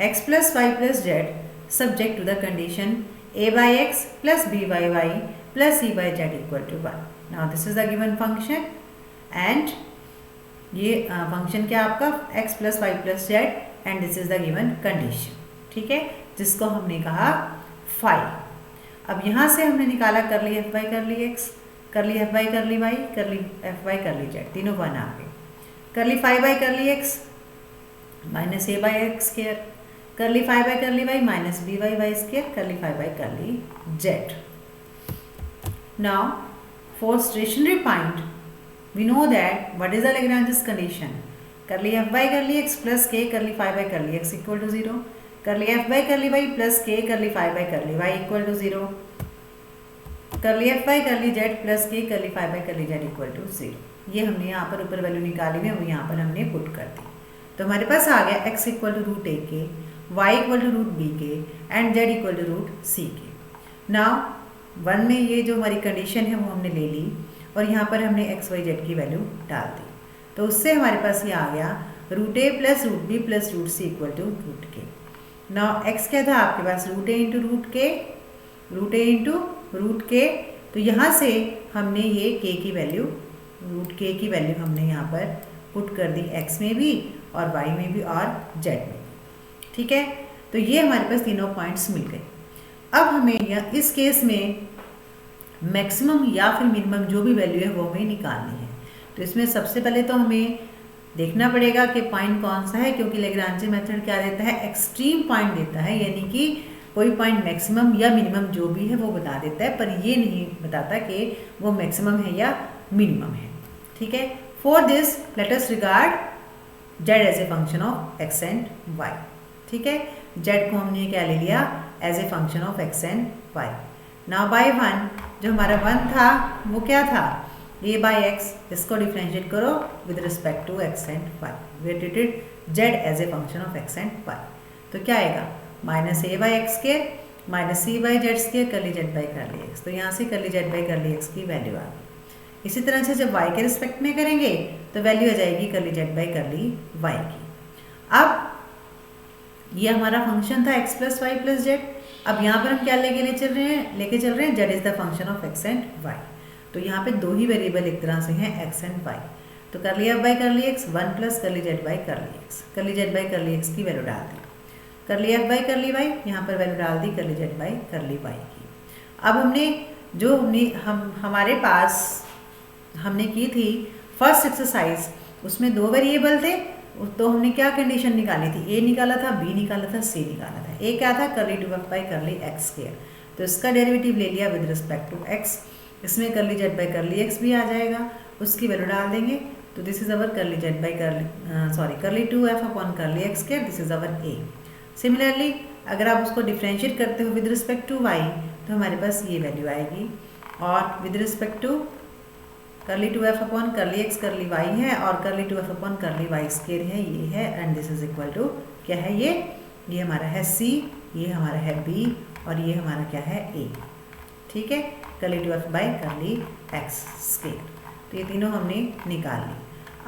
x plus y plus z subject to the condition a by x plus b by y plus c by z equal to 1. Now this is the given function and ये function क्या आपका x plus y plus z and this is the given condition. ठीक है, जिसको हमने कहा phi. अब यहाँ से हमने निकाला कर ली एफ वाई कर ली एक्स, कर ली एफ वाई कर ली वाई, कर ली एफ वाई कर ली जेड, तीनों वन आ गए. कर ली phi by curly x minus A by x square, curly phi by curly y minus b by y square, curly phi by curly z. Now for stationary point we know that what is the Lagrange's condition. कर ली F by curly x plus के, कर ली phi by curly x equal to 0, कर ली F by curly Y plus के, कर ली phi by curly Y equal to 0, कर ली F by curly Z plus के, कर ली phi by curly Z equal to 0. ये हमने यहाँ पर ऊपर वैल्यू निकाली हुई है, वो यहाँ पर हमने पुट कर दी. तो हमारे पास आ गया x equal to root a k, y equal to root b k and z equal to root c k. Now one में ये जो हमारी कंडीशन है वो हमने ले ली और यहाँ पर हमने एक्स वाई जेड की वैल्यू डाल दी. तो उससे हमारे पास ये आ गया root A plus root B plus root C equal to root K. Now X क्या था आपके पास root A into root K, root A into root K. तो यहाँ से हमने ये के की वैल्यू, रूट के की वैल्यू हमने यहाँ पर पुट कर दी एक्स में भी और वाई में भी और जेड में भी. ठीक है, तो ये हमारे पास तीनों पॉइंट्स मिल गए. अब हमें इस केस में मैक्सिमम या फिर मिनिमम जो भी वैल्यू है वो हमें निकालनी है. तो इसमें सबसे पहले तो हमें देखना पड़ेगा कि पॉइंट कौन सा है, क्योंकि लैग्रांज मेथड क्या देता है, एक्सट्रीम पॉइंट देता है, यानी कि कोई पॉइंट मैक्सिमम या मिनिमम जो भी है वो बता देता है, पर ये नहीं बताता कि वो मैक्सिमम है या मिनिमम है. ठीक है, for this let us regard Z as a function of X and Y. ठीक है, जेड को हमने क्या ले लिया as a function of X and Y. Now by one, जो हमारा वन था वो क्या था, ए बाई एक्स. इसको डिफ्रेंशिएट करो with respect to X and Y. We treated Z as a function of X and Y. तो क्या आएगा माइनस ए बाई एक्स के माइनस सी बाई जेड के कर ली Z by curly x. तो यहाँ से कर ली Z by curly x की वैल्यू आ गई. इसी तरह से जब वाई के रिस्पेक्ट में करेंगे तो वैल्यू आ जाएगी कर ली Z by curly Y की. अब ये हमारा फंक्शन था X plus Y plus Z. अब यहाँ पर हम क्या लेके चल रहे हैं Z is the function of X and Y. तो यहाँ पे दो ही वेरिएबल एक तरह से हैं एक्स एंड वाई. तो कर लिया by curly x, one plus कर ली Z by curly x, कर ली Z by curly x की वैल्यू डाल दी, कर ली F by curly Y, यहाँ पर वैल्यू डाल दी कर ली Z by curly Y की. अब हमने जो हमारे पास हमने की थी फर्स्ट एक्सरसाइज, उसमें दो वेरिएबल थे. तो हमने क्या कंडीशन निकाली थी, ए निकाला था, बी निकाला था, सी निकाला था. ए क्या था कर ली 2f by curly x square. तो इसका डेरिवेटिव ले लिया विद रिस्पेक्ट टू एक्स. इसमें कर ली Z by curly x भी आ जाएगा, उसकी वैल्यू डाल देंगे. तो दिस इज अवर कर ली जेड बाई कर ली कर ली 2f upon curly x square. This is our A. Similarly अगर आप उसको डिफ्रेंशिएट करते हो विद रिस्पेक्ट टू वाई तो हमारे पास ये वैल्यू आएगी. और विद रिस्पेक्ट टू कर ली 2f upon curly x कर ली वाई है और कर ली 2f upon curly Y square है, ये है. And this is equal to क्या है, ये हमारा है सी, ये हमारा है बी और ये हमारा क्या है ए. ठीक है, कर ली 2f by curly x square. तो ये तीनों हमने निकाल ली.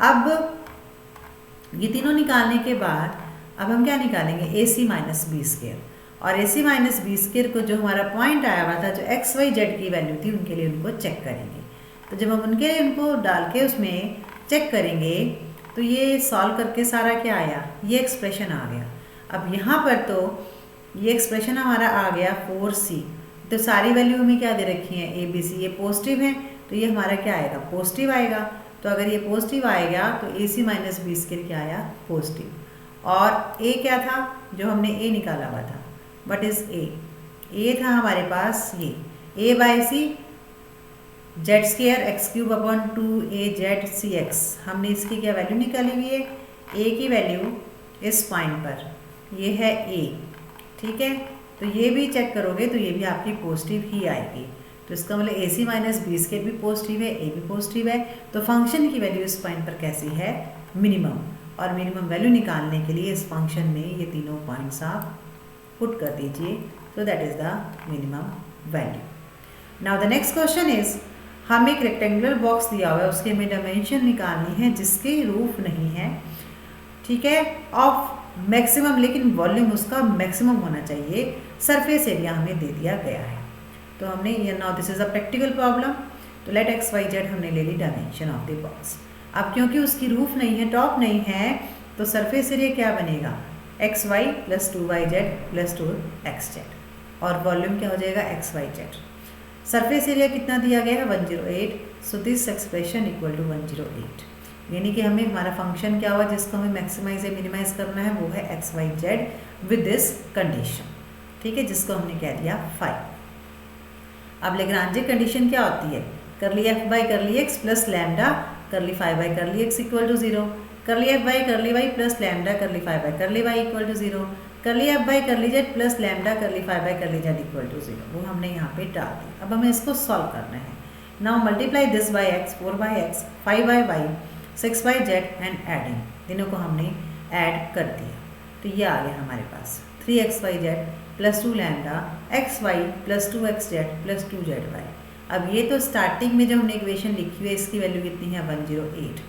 अब ये तीनों निकालने के बाद अब हम क्या निकालेंगे, ए सी माइनस बी स्क्वायर. और ए सी माइनस बी स्क्वायर को जो हमारा पॉइंट आया हुआ था, जो एक्स वाई जेड की वैल्यू थी, उनके लिए उनको चेक करेंगे. तो जब हम उनको डाल के उसमें चेक करेंगे तो ये सॉल्व करके सारा क्या आया, ये एक्सप्रेशन आ गया. अब यहाँ पर तो ये एक्सप्रेशन हमारा आ गया 4c. तो सारी वैल्यू हमें क्या दे रखी है, ए बी सी, ये पॉजिटिव है तो ये हमारा क्या आएगा, पॉजिटिव आएगा. तो अगर ये पॉजिटिव आएगा तो ए सी माइनस बी स्क्वायर क्या आया, पॉजिटिव. और ए क्या था, जो हमने ए निकाला हुआ था, व्हाट इज ए, ए था हमारे पास ये a by c z square x cube upon 2a z c x. हमने इसकी क्या वैल्यू निकाली हुई है, ए की वैल्यू इस पॉइंट पर ये है ए. ठीक है, तो ये भी चेक करोगे तो ये भी आपकी पॉजिटिव ही आएगी. तो इसका मतलब ए सी माइनस बी स्क्वायर भी पॉजिटिव है, ए भी पॉजिटिव है. तो फंक्शन की वैल्यू इस पॉइंट पर कैसी है, मिनिमम. और मिनिमम वैल्यू निकालने के लिए इस फंक्शन में ये तीनों पॉइंट्स आप पुट कर दीजिए. So that is the minimum value. Now the next question is, हमें एक रेक्टेंगुलर बॉक्स दिया हुआ है, उसके हमें डायमेंशन निकालनी है जिसकी रूफ नहीं है. ठीक है, ऑफ मैक्सिमम, लेकिन वॉल्यूम उसका मैक्सिमम होना चाहिए, सरफेस एरिया हमें दे दिया गया है। तो हमने ये, now this is a practical problem. तो लेट एक्स वाई जेड हमने ले ली डायमेंशन ऑफ द बॉक्स। अब क्योंकि उसकी रूफ नहीं है, टॉप नहीं है, तो सरफेस एरिया क्या बनेगा, x Y plus 2yz plus 2xz, और वॉल्यूम क्या हो जाएगा, X Y Z. Surface area कितना दिया गया है, 108। So this expression equal to 108, यानी कि हमें हमारा फंक्शन क्या हुआ जिसको हमें मैक्सिमाइज या मिनिमाइज करना है, वो है X Y Z with this condition, ठीक है, जिसको हमने कह दिया 5। अब लेग्रांजे कंडीशन क्या होती है, curly F by curly X plus lambda curly 5 by curly X equal to 0, curly F by curly Y plus lambda curly 5 by curly Y equal to 0, curly F by curly Z plus lambda curly 5 by curly Z equal to 0। वो हमने यहाँ पे डाल दी। अब हमें इसको solve करना है। Now multiply this by X, 4 by X, 5 by Y, 6 by Z and adding, तीनों को हमने ऐड कर दिया। तो ये आ गया हमारे पास 3x Y Z plus 2 lambda X Y plus 2x Z plus 2z Y. अब ये तो स्टार्टिंग में जो हमने इक्वेशन लिखी हुई है इसकी वैल्यू कितनी है, 108।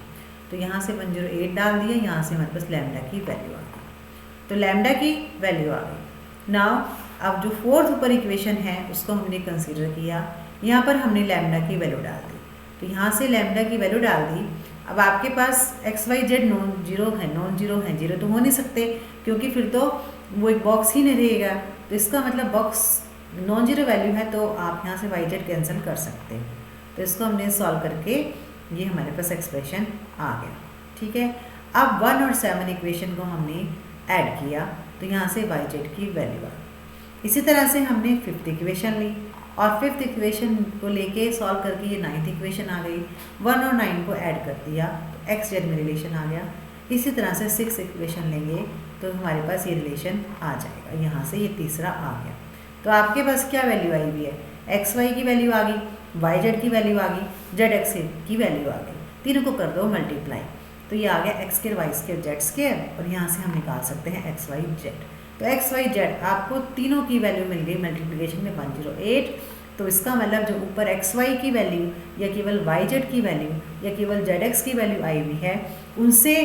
तो यहाँ से 108 डाल दिया, यहाँ से हमारे पास लैम्डा की वैल्यू आ गई। तो लैम्डा की वैल्यू आ गई। नाउ अब जो फोर्थ ऊपर इक्वेशन है उसको हमने कंसीडर किया, यहाँ पर हमने लैम्डा की वैल्यू डाल दी। तो यहाँ से लैम्डा की वैल्यू डाल दी। अब आपके पास x Y z non zero है, जीरो तो हो नहीं सकते क्योंकि फिर तो वो एक बॉक्स ही नहीं रहेगा। तो इसका मतलब बॉक्स नॉन जीरो वैल्यू है, तो आप यहाँ से वाई जेड कैंसिल कर सकते हैं। तो इसको हमने सॉल्व करके ये हमारे पास एक्सप्रेशन आ गया, ठीक है। अब 1 और 7 इक्वेशन को हमने ऐड किया, तो यहाँ से वाई जेड की वैल्यू आ गई। इसी तरह से हमने 5th इक्वेशन ली और 5th इक्वेशन को लेके सॉल्व करके ये 9th इक्वेशन आ गई। 1 और 9 को ऐड कर दिया तो एक्स जेड में रिलेशन आ गया। इसी तरह से 6th इक्वेशन लेंगे तो हमारे पास ये रिलेशन आ जाएगा। यहाँ से ये तीसरा आ गया। तो आपके पास क्या वैल्यू आई हुई है, एक्स वाई की वैल्यू आ गई, वाई जेड की वैल्यू आ गई, जेड एक्स की वैल्यू आ गई। तीनों को कर दो मल्टीप्लाई, तो ये आ गया X square Y square Z square, और यहाँ से हम निकाल सकते हैं एक्स वाई जेड। तो एक्स वाई जेड आपको तीनों की वैल्यू मिल गई मल्टीप्लिकेशन में 108। तो इसका मतलब जो ऊपर एक्स वाई की वैल्यू या केवल वाई जेड की वैल्यू या केवल जेड एक्स की वैल्यू आई हुई है उनसे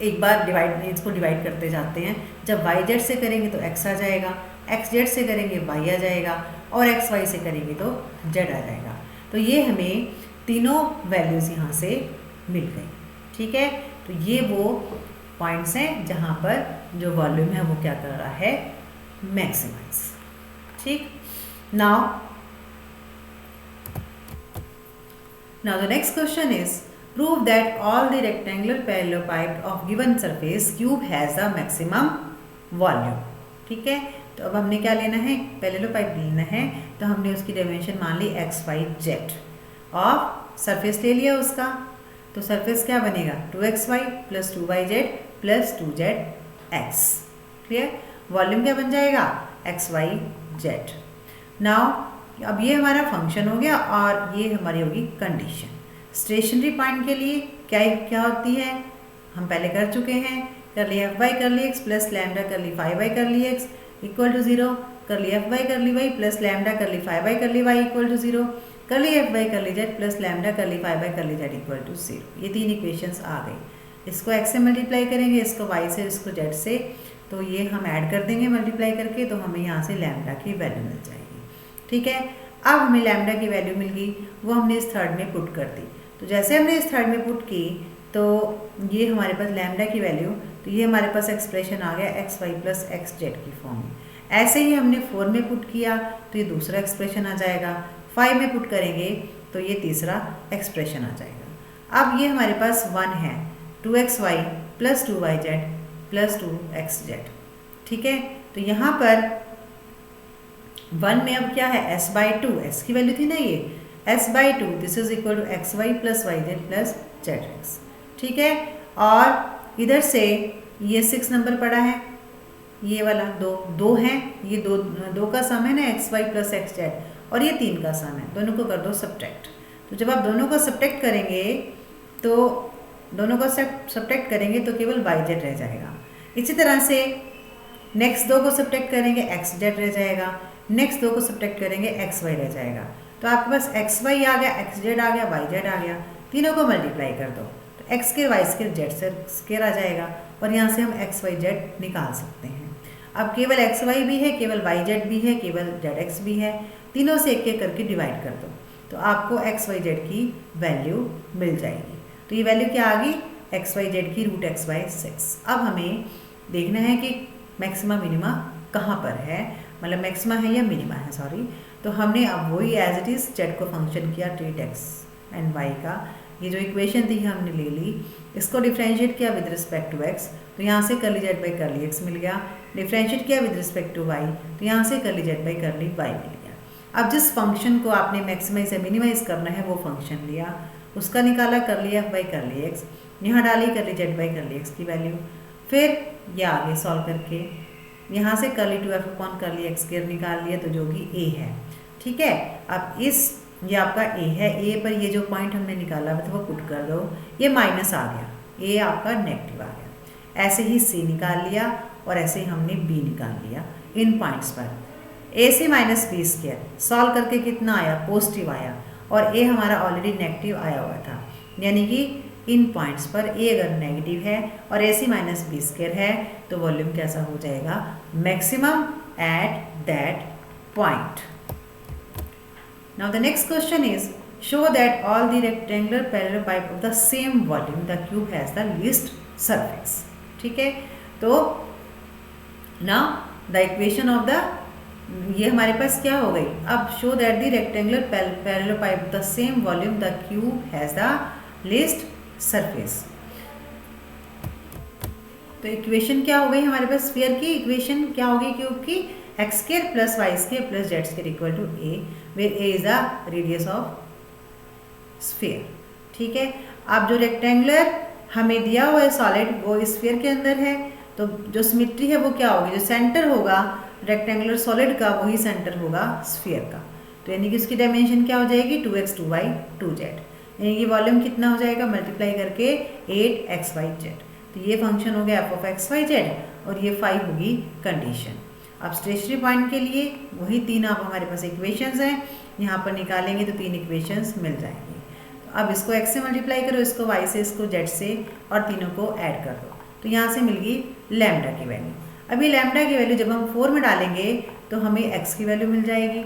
एक बार इसको डिवाइड करते जाते हैं। जब वाई जेड से करेंगे तो एक्स आ जाएगा, एक्स जेड से करेंगे वाई आ जाएगा, और एक्स वाई से करेंगे तो जेड आ जाएगा। तो ये हमें तीनों वैल्यूज़ यहाँ से मिल गई, ठीक है। तो ये वो पॉइंट्स हैं जहाँ पर जो वॉल्यूम है वो क्या कर रहा है, मैक्सिमाइज, ठीक। Now the next question is prove that all the rectangular parallelopiped of given surface cube has the maximum volume, ठीक है। तो अब हमने क्या लेना है, पैरेललोपाइड लेना है। तो हमने उसकी डायमेंशन मान ली एक्स वाई जेड और सरफेस ले लिया उसका। तो सरफेस क्या बनेगा, 2xy plus 2yz plus 2zx, clear. Volume क्या बन जाएगा, एक्स वाई जेड। नाउ अब ये हमारा फंक्शन हो गया और ये हमारी होगी कंडीशन। स्टेशनरी पॉइंट के लिए क्या होती है, हम पहले कर चुके हैं, कर ली F by curly x plus lambda कर ली 5 by curly x equal to 0, कर ली F by curly Y plus lambda कर ली 5 by curly Y equal to 0, कर ली F by curly Z plus lambda कर ली 5 by curly Z equal to 0। ये तीन equations आ गई। इसको x से multiply करेंगे, इसको वाई से, इसको जेड से, तो ये हम ऐड कर देंगे मल्टीप्लाई करके, तो हमें यहाँ से लैम्डा की वैल्यू मिल जाएगी, ठीक है। अब हमें लैम्डा की वैल्यू मिल गई, वो हमने इस थर्ड में पुट कर दी। तो जैसे हमने इस थर्ड में पुट की तो ये हमारे पास लैम्डा की वैल्यू, तो ये हमारे पास एक्सप्रेशन आ गया X Y plus X Z की फॉर्म में। ऐसे ही हमने 4 में पुट किया तो ये दूसरा एक्सप्रेशन आ जाएगा, 5 में पुट करेंगे तो ये तीसरा एक्सप्रेशन आ जाएगा। अब ये हमारे पास 1 है, 2xy plus 2yz plus 2xz, ठीक है। तो यहाँ पर 1 में अब क्या है, s/2, s की वैल्यू थी ना ये, s/2 this is equal to X Y plus Y Z plus Z X, ठीक है। और इधर से ये 6 नंबर पड़ा है, ये वाला दो है, ये दो का सम है ना X Y plus X Z, और ये 3 का सम है, दोनों को कर दो सब्ट्रैक्ट। तो जब आप दोनों को सब्ट्रैक्ट करेंगे तो दोनों को सब्ट्रैक्ट करेंगे तो केवल वाई जेड रह जाएगा। इसी तरह से नेक्स्ट 2 को सब्ट्रैक्ट करेंगे एक्स जेड रह जाएगा, नेक्स्ट 2 को सब्ट्रैक्ट करेंगे एक्स वाई रह जाएगा। तो आपके पास एक्स वाई आ गया, एक्स जेड आ गया, वाई जेड आ गया, तीनों को मल्टीप्लाई कर दो तो x square Y square Z square आ जाएगा, और यहाँ से हम एक्स वाई जेड निकाल सकते हैं। अब केवल एक्स वाई भी है, केवल वाई जेड भी है, केवल जेड एक्स भी है, तीनों से एक एक करके डिवाइड कर दो तो आपको एक्स वाई जेड की वैल्यू मिल जाएगी। तो ये वैल्यू क्या आ गई, एक्स वाई जेड की रूट एक्स बाई 6। अब हमें देखना है कि मैक्सिमा मिनिमा कहाँ पर है, मतलब मैक्सिमा है या मिनिमा है, सॉरी। तो हमने अब वही एज इट इज़ जेड को फंक्शन किया ट्रीट एक्स एंड वाई का, ये जो इक्वेशन थी हमने ले ली, इसको डिफ्रेंशिएट किया विद रिस्पेक्ट टू एक्स, तो यहाँ से curly z by curly x मिल गया। डिफ्रेंशिएट किया विद रिस्पेक्ट टू वाई, तो यहाँ से curly z by curly y मिल गया। अब जिस फंक्शन को आपने मैक्सिमाइज या मिनिमाइज करना है वो फंक्शन लिया, उसका निकाला करली एफ बाई करली एक्स, यहाँ डाली करली जेड बाई करली एक्स की वैल्यू, फिर ये आगे सॉल्व करके यहाँ से करली 2f अपॉन करली एक्स स्क्वायर निकाल लिया, तो जो कि a है। ठीक है, अब ये आपका a है, a पर ये जो पॉइंट हमने निकाला था वो पुट कर दो, ये माइनस आ गया, a आपका नेगेटिव आ गया। ऐसे ही c निकाल लिया और ऐसे ही हमने b निकाल लिया इन पॉइंट्स पर। ac minus B square solve करके कितना आया, पॉजिटिव आया, और a हमारा ऑलरेडी नेगेटिव आया हुआ था, यानी कि इन पॉइंट्स पर a अगर नेगेटिव है और ac माइनस बी स्क्वायर है तो वॉल्यूम कैसा हो जाएगा, maximum at that point. Now the next question is show that all the rectangular parallel pipe of the same volume the cube has the least surface. ठीक है, तो now the equation of the, ये हमारे पास क्या हो गई, अब show that the rectangular parallel pipe of the same volume the cube has the least surface. तो इक्वेशन क्या हो गई हमारे पास, स्फीयर की इक्वेशन क्या हो गई, क्योंकि X square plus Y square plus Z square equal to A, where A is the radius of sphere. ठीक है, अब जो रेक्टेंगुलर हमें दिया हुआ है सॉलिड वो स्फीयर के अंदर है, तो जो सिमेट्री है वो क्या होगी, जो सेंटर होगा रेक्टेंगुलर सॉलिड का वही सेंटर होगा स्फीयर का। तो यानी कि उसकी डायमेंशन क्या हो जाएगी, 2x 2y 2z, यानी कि वॉल्यूम कितना हो जाएगा, मल्टीप्लाई करके 8xyz। तो ये फंक्शन हो गया F of X Y Z और ये 5 होगी कंडीशन। अब स्टेशनरी पॉइंट के लिए वही तीन आप हमारे पास इक्वेशंस हैं, यहाँ पर निकालेंगे तो 3 इक्वेशंस मिल जाएंगी। तो अब इसको x से मल्टीप्लाई करो, इसको y से, इसको z से, और तीनों को ऐड कर दो, तो यहाँ से मिल गई लैम्डा की वैल्यू। अभी लैम्डा की वैल्यू जब हम 4 में डालेंगे तो हमें x की वैल्यू मिल जाएगी,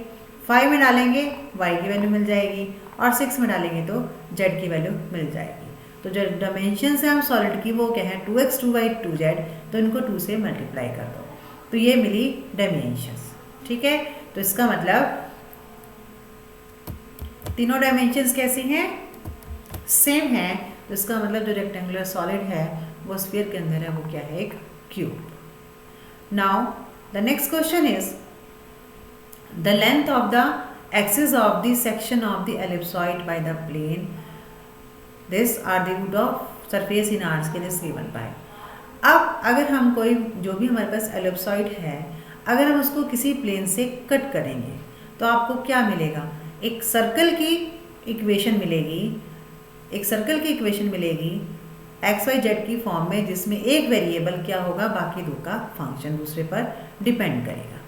5 में डालेंगे y की वैल्यू मिल जाएगी, और 6 में डालेंगे तो z की वैल्यू मिल जाएगी। तो जो डायमेंशन है हम सॉलिड की वो क्या है, 2x 2y 2z, तो इनको 2 से मल्टीप्लाई कर दो, तो ये मिली डायमेंशंस। ठीक है, तो इसका मतलब तीनों डायमेंशंस कैसी हैं, सेम है। तो इसका मतलब जो रेक्टेंगुलर सॉलिड है वो स्फीयर के अंदर है, वो क्या है, एक cube. Now the next question is the length of the axis of the section of the ellipsoid by the plane, this are the root of surface in r scale is given by। अब अगर हम कोई जो भी हमारे पास ellipsoid है, अगर हम उसको किसी प्लेन से कट करेंगे तो आपको क्या मिलेगा, एक सर्कल की इक्वेशन मिलेगी, एक सर्कल की इक्वेशन मिलेगी एक्स वाई जेड की फॉर्म में, जिसमें एक वेरिएबल क्या होगा, बाकी दो का फंक्शन दूसरे पर डिपेंड करेगा।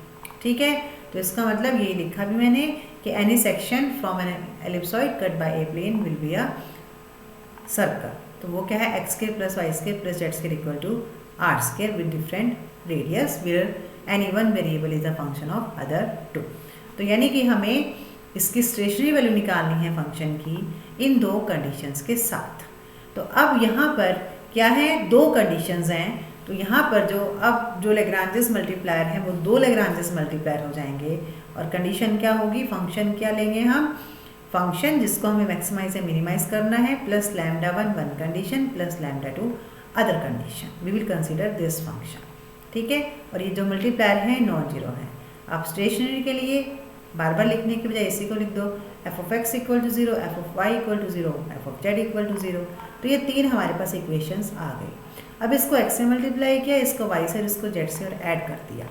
ठीक है, तो इसका मतलब ये लिखा भी मैंने कि any section from an ellipsoid cut by a plane will be a circle. तो वो क्या है, X square plus Y square plus Z square equal to R square with different radius where any one variable is a function of other two. तो यानी कि हमें इसकी stationery value निकालनी है फंक्शन की इन दो कंडीशंस के साथ। तो अब यहाँ पर क्या है, दो कंडीशंस हैं, तो यहाँ पर जो लेग्रांजेस मल्टीप्लायर हैं वो 2 लेग्रांजेस मल्टीप्लायर हो जाएंगे, और कंडीशन क्या होगी, फंक्शन क्या लेंगे हम, फंक्शन जिसको हमें मैक्सिमाइज या मिनिमाइज करना है, plus lambda 1 one condition plus lambda 2 other condition, we will consider this function. ठीक है, और ये जो मल्टीप्लायर है नॉन जीरो है। आप स्टेशनरी के लिए बार बार लिखने की बजाय इसी को लिख दो, f of x equal to 0, f of y equal to 0, f of z equal to 0। तो ये 3 हमारे पास इक्वेशंस आ गई। अब इसको x से मल्टीप्लाई किया, इसको y से और इसको z से और ऐड कर दिया,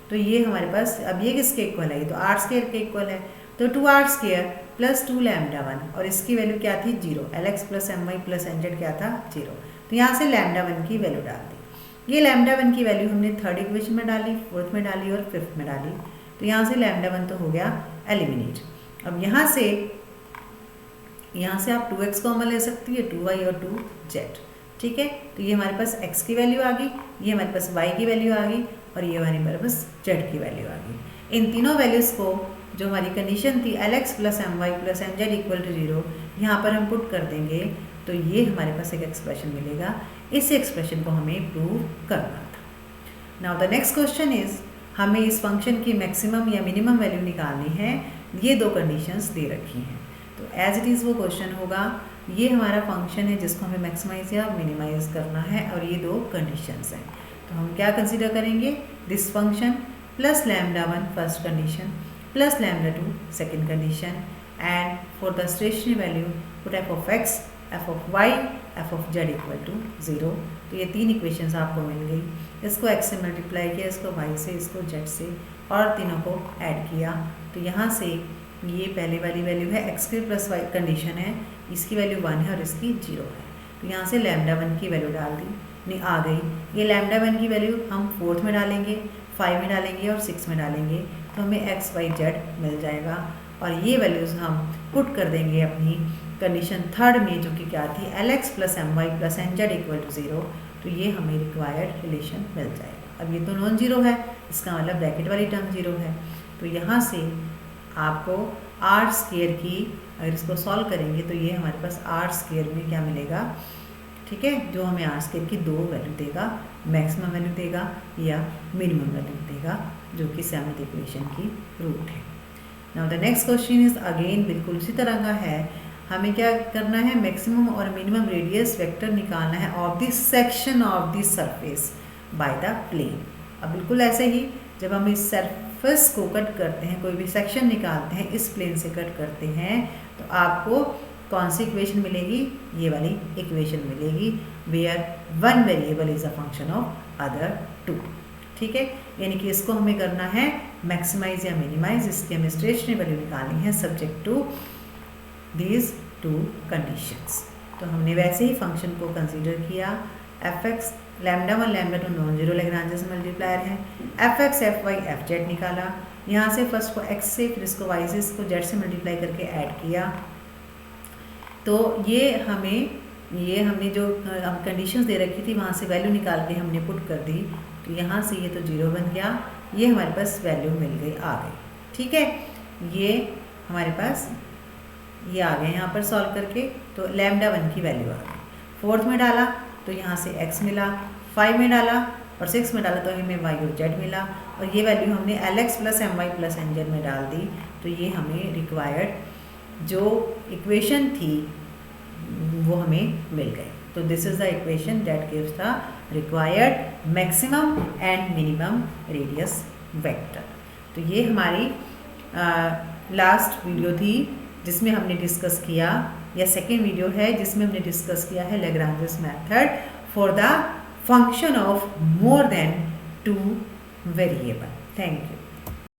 तो ये हमारे पास अब ये किसके इक्वल है, ये तो r स्क्वायर के इक्वल है। तो 2r स्क्वायर प्लस 2 लैम्डा 1, और इसकी वैल्यू क्या थी 0, lx plus my plus nz क्या था 0। तो यहाँ से लैम्डा 1 की वैल्यू डाल दी। ये लैम्डा 1 की वैल्यू हमने 3rd इक्वेशन में डाली, 4th में डाली और 5th में डाली। तो यहाँ से लैम्डा 1 तो हो गया एलिमिनेट। अब यहाँ से आप 2x कॉमन ले सकती है, 2y और 2z। ठीक है। तो ये हमारे पास x की वैल्यू आ गई, ये हमारे पास y की वैल्यू आ गई और ये हमारे पास z की वैल्यू आ गई। इन तीनों वैल्यूज़ को जो हमारी कंडीशन थी lx plus my plus nz equal to 0 यहाँ पर हम पुट कर देंगे तो ये हमारे पास एक एक्सप्रेशन मिलेगा। इस एक्सप्रेशन को हमें प्रूव करना था। Now the next question is हमें इस फंक्शन की मैक्सिमम या मिनिमम वैल्यू निकालनी है। ये दो कंडीशंस दे रखी हैं, तो एज इट इज़ वो क्वेश्चन होगा। ये हमारा फंक्शन है जिसको हमें मैक्सिमाइज या मिनिमाइज करना है और ये दो कंडीशंस हैं। तो हम क्या कंसीडर करेंगे, this function plus λ1 first condition plus λ2 second condition and for the stationary value put f of x, f of y, f of z equal to 0। तो ये तीन इक्वेशंस आपको मिल गई। इसको x से मल्टीप्लाई किया, इसको y से, इसको z से और तीनों को ऐड किया। तो यहाँ से ये पहले वाली वैल्यू है x के प्लस y कंडीशन है, इसकी वैल्यू 1 है और इसकी 0 है। तो यहाँ से λ1 की वैल्यू डाल दी, नहीं आ गई। ये λ1 की वैल्यू हम 4th में डालेंगे, 5 में डालेंगे और 6 में डालेंगे तो हमें x y z मिल जाएगा। और ये वैल्यूज़ हम पुट कर देंगे अपनी कंडीशन थर्ड में, जो कि क्या थी, lx plus my plus nz equal to 0। तो ये हमें रिक्वायर्ड रिलेशन मिल जाएगा। अब ये तो नॉन जीरो है, इसका मतलब ब्रैकेट वाली टर्म 0 है। तो यहाँ से आपको आर स्क्वायर की, अगर इसको सॉल्व करेंगे तो ये हमारे पास आर स्क्वायर में क्या मिलेगा, ठीक है, जो हमें आर स्क्वायर की दो वैल्यू देगा, मैक्सिमम वैल्यू देगा या मिनिमम वैल्यू देगा, जो कि सेवंथ इक्वेशन की रूट है। Now the next question is again बिल्कुल उसी तरह का है। हमें क्या करना है, मैक्सिमम और मिनिमम रेडियस वेक्टर निकालना है of this section of this surface by the plane. अब बिल्कुल ऐसे ही जब हम इस सरफेस को कट करते हैं, कोई भी सेक्शन निकालते हैं, इस प्लेन से कट करते हैं, तो आपको कौन सी इक्वेशन मिलेगी, ये वाली इक्वेशन मिलेगी, where one variable is a function of other two. ठीक है, यानी कि इसको हमें करना है मैक्सिमाइज या मिनिमाइज, इसकी हमें स्टेशनरी वैल्यू निकालनी है subject to these two conditions. तो हमने वैसे ही फंक्शन को कंसीडर किया, F x λ1 λ2 non zero Lagrange multiplier है, F x F y F z निकाला, यहाँ से फर्स्ट को x से, फिर इसको y से, इसको z से मल्टीप्लाई करके ऐड किया। तो ये हमने जो कंडीशंस दे रखी थी वहाँ से वैल्यू निकाल के हमने पुट कर दी। तो यहाँ से ये तो 0 बन गया, ये हमारे पास वैल्यू मिल गई, आ गई। ठीक है, ये हमारे पास ये आ गए यहाँ पर सॉल्व करके। तो λ1 की वैल्यू आ गई, 4th में डाला तो यहाँ से x मिला, 5 में डाला और 6 में डाला तो हमें y और z मिला, और ये वैल्यू हमने lx plus my plus nz में डाल दी। तो ये हमें रिक्वायर्ड जो इक्वेशन थी वो हमें मिल गई। तो this is the equation that gives the required maximum and minimum radius vector. तो ये हमारी लास्ट वीडियो थी जिसमें हमने डिस्कस किया, या सेकेंड वीडियो है जिसमें हमने डिस्कस किया है Lagrange's method for the function of more than 2 variable. Thank you.